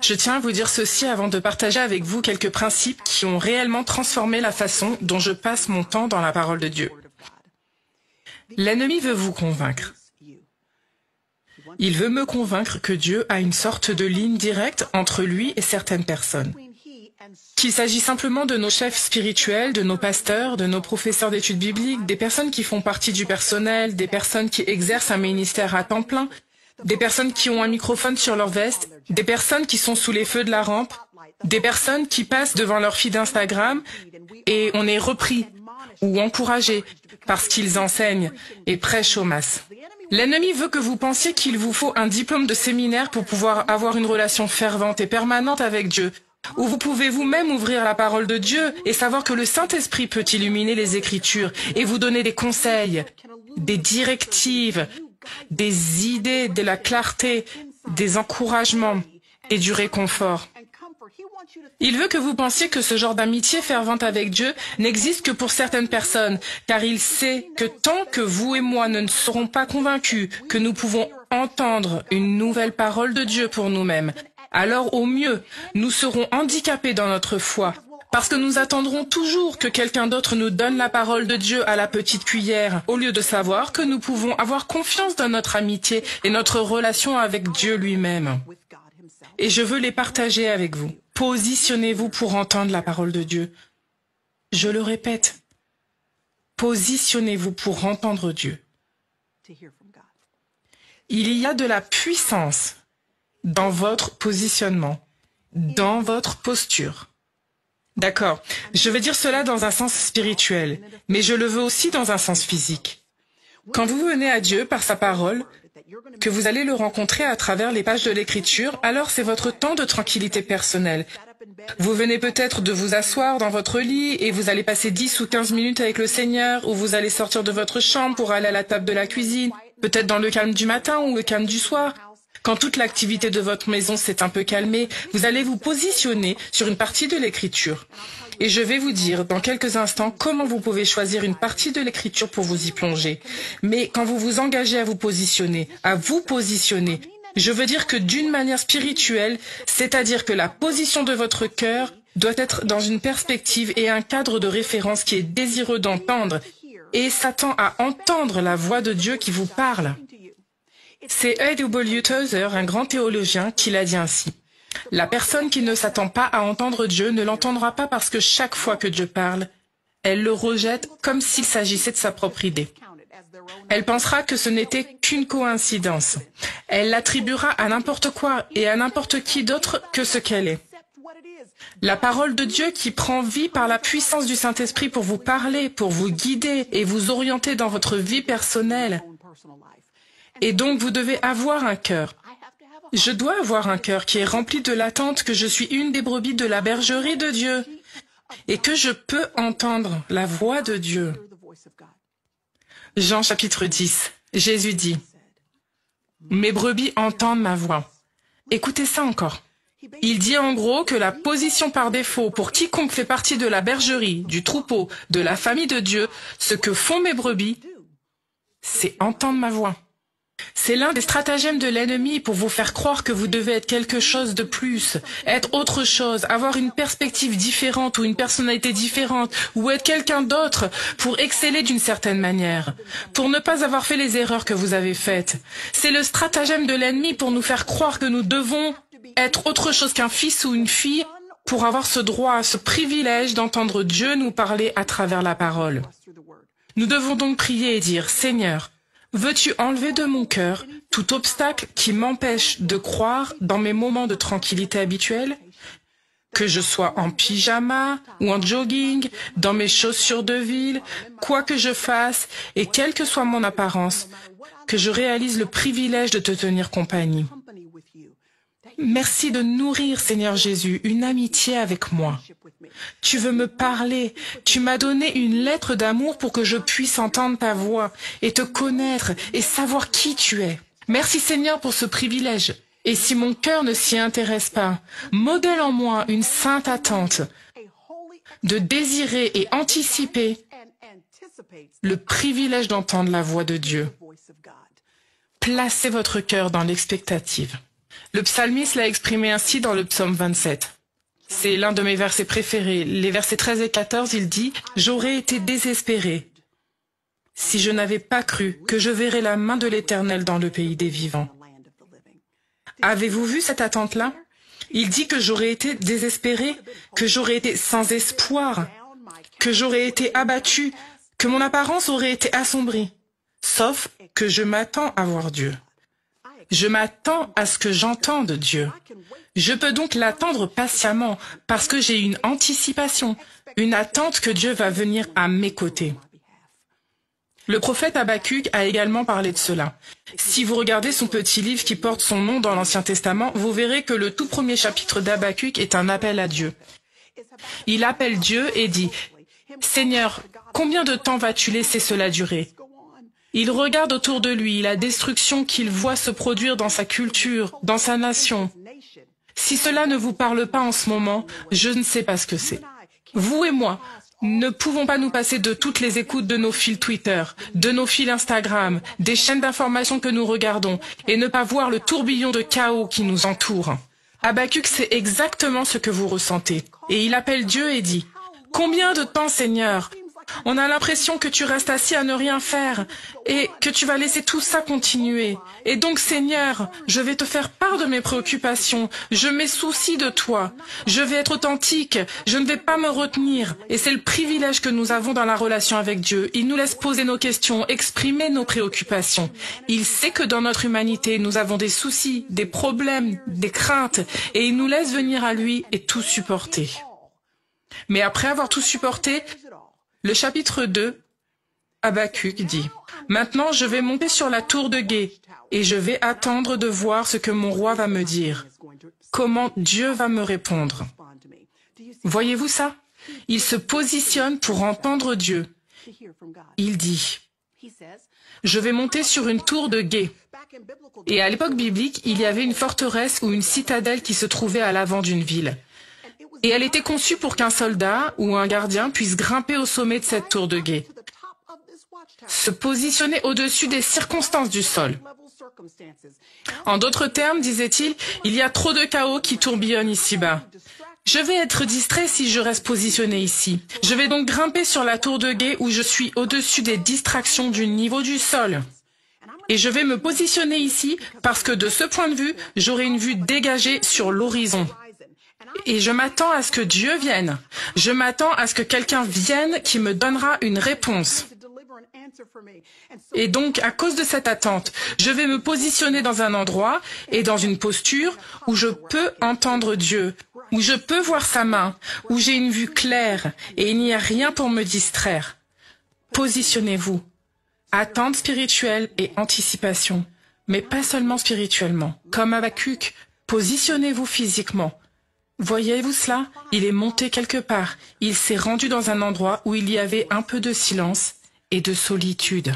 Je tiens à vous dire ceci avant de partager avec vous quelques principes qui ont réellement transformé la façon dont je passe mon temps dans la parole de Dieu. L'ennemi veut vous convaincre. Il veut me convaincre que Dieu a une sorte de ligne directe entre lui et certaines personnes. Qu'il s'agit simplement de nos chefs spirituels, de nos pasteurs, de nos professeurs d'études bibliques, des personnes qui font partie du personnel, des personnes qui exercent un ministère à temps plein, des personnes qui ont un microphone sur leur veste, des personnes qui sont sous les feux de la rampe, des personnes qui passent devant leur feed d'Instagram et on est repris ou encouragé parce qu'ils enseignent et prêchent aux masses. L'ennemi veut que vous pensiez qu'il vous faut un diplôme de séminaire pour pouvoir avoir une relation fervente et permanente avec Dieu, où vous pouvez vous-même ouvrir la parole de Dieu et savoir que le Saint-Esprit peut illuminer les Écritures et vous donner des conseils, des directives, des idées, de la clarté, des encouragements et du réconfort. Il veut que vous pensiez que ce genre d'amitié fervente avec Dieu n'existe que pour certaines personnes, car il sait que tant que vous et moi ne serons pas convaincus que nous pouvons entendre une nouvelle parole de Dieu pour nous-mêmes, alors au mieux, nous serons handicapés dans notre foi, parce que nous attendrons toujours que quelqu'un d'autre nous donne la parole de Dieu à la petite cuillère, au lieu de savoir que nous pouvons avoir confiance dans notre amitié et notre relation avec Dieu lui-même. Et je veux les partager avec vous. Positionnez-vous pour entendre la parole de Dieu. Je le répète. Positionnez-vous pour entendre Dieu. Il y a de la puissance dans votre positionnement, dans votre posture. D'accord, je veux dire cela dans un sens spirituel, mais je le veux aussi dans un sens physique. Quand vous venez à Dieu par sa parole, que vous allez le rencontrer à travers les pages de l'Écriture, alors c'est votre temps de tranquillité personnelle. Vous venez peut-être de vous asseoir dans votre lit et vous allez passer 10 ou 15 minutes avec le Seigneur, ou vous allez sortir de votre chambre pour aller à la table de la cuisine, peut-être dans le calme du matin ou le calme du soir. Quand toute l'activité de votre maison s'est un peu calmée, vous allez vous positionner sur une partie de l'Écriture. Et je vais vous dire dans quelques instants comment vous pouvez choisir une partie de l'Écriture pour vous y plonger. Mais quand vous vous engagez à vous positionner, je veux dire que d'une manière spirituelle, c'est-à-dire que la position de votre cœur doit être dans une perspective et un cadre de référence qui est désireux d'entendre et s'attend à entendre la voix de Dieu qui vous parle. C'est A.W. Tozer, un grand théologien, qui l'a dit ainsi. La personne qui ne s'attend pas à entendre Dieu ne l'entendra pas parce que chaque fois que Dieu parle, elle le rejette comme s'il s'agissait de sa propre idée. Elle pensera que ce n'était qu'une coïncidence. Elle l'attribuera à n'importe quoi et à n'importe qui d'autre que ce qu'elle est. La parole de Dieu qui prend vie par la puissance du Saint-Esprit pour vous parler, pour vous guider et vous orienter dans votre vie personnelle. Et donc vous devez avoir un cœur. Je dois avoir un cœur qui est rempli de l'attente que je suis une des brebis de la bergerie de Dieu et que je peux entendre la voix de Dieu. Jean chapitre 10, Jésus dit « Mes brebis entendent ma voix ». Écoutez ça encore. Il dit en gros que la position par défaut pour quiconque fait partie de la bergerie, du troupeau, de la famille de Dieu, ce que font mes brebis, c'est entendre ma voix. C'est l'un des stratagèmes de l'ennemi pour vous faire croire que vous devez être quelque chose de plus, être autre chose, avoir une perspective différente ou une personnalité différente, ou être quelqu'un d'autre pour exceller d'une certaine manière, pour ne pas avoir fait les erreurs que vous avez faites. C'est le stratagème de l'ennemi pour nous faire croire que nous devons être autre chose qu'un fils ou une fille pour avoir ce droit, ce privilège d'entendre Dieu nous parler à travers la parole. Nous devons donc prier et dire « Seigneur, veux-tu enlever de mon cœur tout obstacle qui m'empêche de croire dans mes moments de tranquillité habituels, que je sois en pyjama ou en jogging, dans mes chaussures de ville, quoi que je fasse et quelle que soit mon apparence, que je réalise le privilège de te tenir compagnie. Merci de nourrir, Seigneur Jésus, une amitié avec moi. Tu veux me parler, tu m'as donné une lettre d'amour pour que je puisse entendre ta voix et te connaître et savoir qui tu es. Merci Seigneur pour ce privilège. Et si mon cœur ne s'y intéresse pas, modèle en moi une sainte attente de désirer et anticiper le privilège d'entendre la voix de Dieu. Placez votre cœur dans l'expectative. Le psalmiste l'a exprimé ainsi dans le psaume 27. C'est l'un de mes versets préférés. Les versets 13 et 14, il dit « J'aurais été désespéré si je n'avais pas cru que je verrais la main de l'Éternel dans le pays des vivants. » Avez-vous vu cette attente-là? Il dit que j'aurais été désespéré, que j'aurais été sans espoir, que j'aurais été abattu, que mon apparence aurait été assombrie. Sauf que je m'attends à voir Dieu. Je m'attends à ce que j'entende Dieu. Je peux donc l'attendre patiemment parce que j'ai une anticipation, une attente que Dieu va venir à mes côtés. Le prophète Habakkuk a également parlé de cela. Si vous regardez son petit livre qui porte son nom dans l'Ancien Testament, vous verrez que le tout premier chapitre d'Habakkuk est un appel à Dieu. Il appelle Dieu et dit « Seigneur, combien de temps vas-tu laisser cela durer ?» Il regarde autour de lui la destruction qu'il voit se produire dans sa culture, dans sa nation. Si cela ne vous parle pas en ce moment, je ne sais pas ce que c'est. Vous et moi ne pouvons pas nous passer de toutes les écoutes de nos fils Twitter, de nos fils Instagram, des chaînes d'information que nous regardons, et ne pas voir le tourbillon de chaos qui nous entoure. Habakkuk sait exactement ce que vous ressentez, et il appelle Dieu et dit « Combien de temps, Seigneur ? On a l'impression que tu restes assis à ne rien faire et que tu vas laisser tout ça continuer. Et donc, Seigneur, je vais te faire part de mes préoccupations. Je m'ai souci de toi. Je vais être authentique. Je ne vais pas me retenir. Et c'est le privilège que nous avons dans la relation avec Dieu. Il nous laisse poser nos questions, exprimer nos préoccupations. Il sait que dans notre humanité, nous avons des soucis, des problèmes, des craintes. Et il nous laisse venir à lui et tout supporter. Mais après avoir tout supporté, le chapitre 2, Habakkuk dit « Maintenant je vais monter sur la tour de guet et je vais attendre de voir ce que mon roi va me dire, comment Dieu va me répondre. » Voyez-vous ça? Il se positionne pour entendre Dieu. Il dit « Je vais monter sur une tour de guet. » Et à l'époque biblique, il y avait une forteresse ou une citadelle qui se trouvait à l'avant d'une ville. Et elle était conçue pour qu'un soldat ou un gardien puisse grimper au sommet de cette tour de guet, se positionner au-dessus des circonstances du sol. En d'autres termes, disait-il, il y a trop de chaos qui tourbillonnent ici-bas. Je vais être distrait si je reste positionné ici. Je vais donc grimper sur la tour de guet où je suis au-dessus des distractions du niveau du sol. Et je vais me positionner ici parce que de ce point de vue, j'aurai une vue dégagée sur l'horizon. Et je m'attends à ce que Dieu vienne. Je m'attends à ce que quelqu'un vienne qui me donnera une réponse. Et donc, à cause de cette attente, je vais me positionner dans un endroit et dans une posture où je peux entendre Dieu, où je peux voir sa main, où j'ai une vue claire et il n'y a rien pour me distraire. Positionnez-vous. Attente spirituelle et anticipation, mais pas seulement spirituellement. Comme Habakkuk, positionnez-vous physiquement. Voyez-vous cela? Il est monté quelque part. Il s'est rendu dans un endroit où il y avait un peu de silence et de solitude.